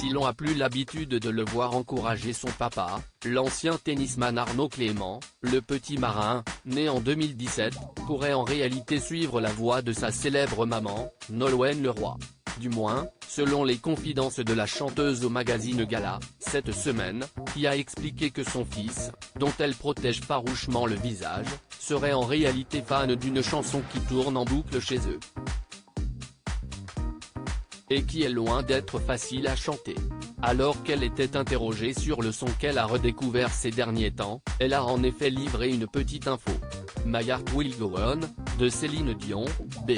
Si l'on a plus l'habitude de le voir encourager son papa, l'ancien tennisman Arnaud Clément, le petit marin, né en 2017, pourrait en réalité suivre la voie de sa célèbre maman, Nolwenn Leroy. Du moins, selon les confidences de la chanteuse au magazine Gala, cette semaine, qui a expliqué que son fils, dont elle protège farouchement le visage, serait en réalité fan d'une chanson qui tourne en boucle chez eux. Et qui est loin d'être facile à chanter. Alors qu'elle était interrogée sur le son qu'elle a redécouvert ces derniers temps, elle a en effet livré une petite info. My Heart Will Go On, de Céline Dion, B.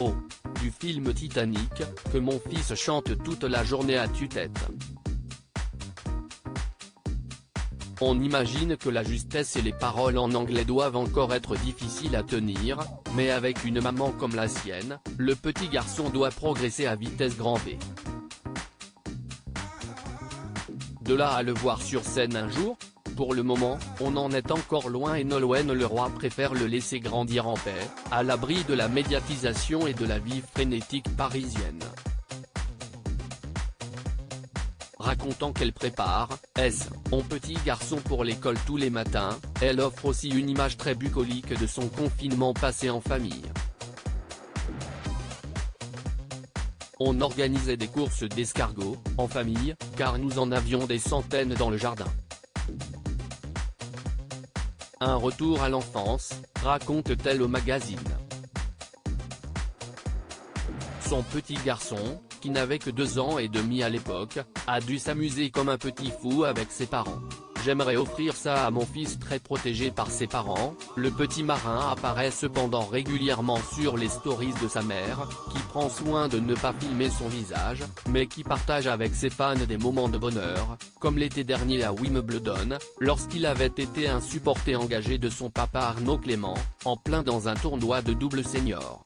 O. Du film Titanic, que mon fils chante toute la journée à tue-tête. On imagine que la justesse et les paroles en anglais doivent encore être difficiles à tenir, mais avec une maman comme la sienne, le petit garçon doit progresser à vitesse grand V. De là à le voir sur scène un jour, pour le moment, on en est encore loin et Nolwenn Leroy préfère le laisser grandir en paix, à l'abri de la médiatisation et de la vie frénétique parisienne. Racontant qu'elle prépare, son petit garçon pour l'école tous les matins, elle offre aussi une image très bucolique de son confinement passé en famille. On organisait des courses d'escargots, en famille, car nous en avions des centaines dans le jardin. Un retour à l'enfance, raconte-t-elle au magazine. Son petit garçon, qui n'avait que 2 ans et demi à l'époque, a dû s'amuser comme un petit fou avec ses parents. J'aimerais offrir ça à mon fils très protégé par ses parents. Le petit marin apparaît cependant régulièrement sur les stories de sa mère, qui prend soin de ne pas filmer son visage, mais qui partage avec ses fans des moments de bonheur, comme l'été dernier à Wimbledon, lorsqu'il avait été un supporter engagé de son papa Arnaud Clément, en plein dans un tournoi de double senior.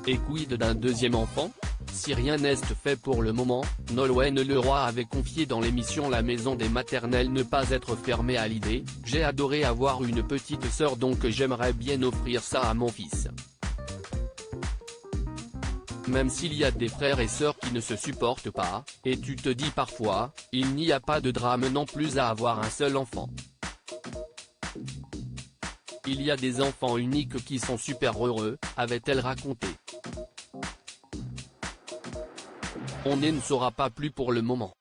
Et quid d'un deuxième enfant? Si rien n'est fait pour le moment, Nolwenn Leroy avait confié dans l'émission La Maison des Maternelles ne pas être fermée à l'idée. J'ai adoré avoir une petite sœur donc j'aimerais bien offrir ça à mon fils. Même s'il y a des frères et sœurs qui ne se supportent pas, et tu te dis parfois, il n'y a pas de drame non plus à avoir un seul enfant. Il y a des enfants uniques qui sont super heureux, avait-elle raconté. On ne saura pas plus pour le moment.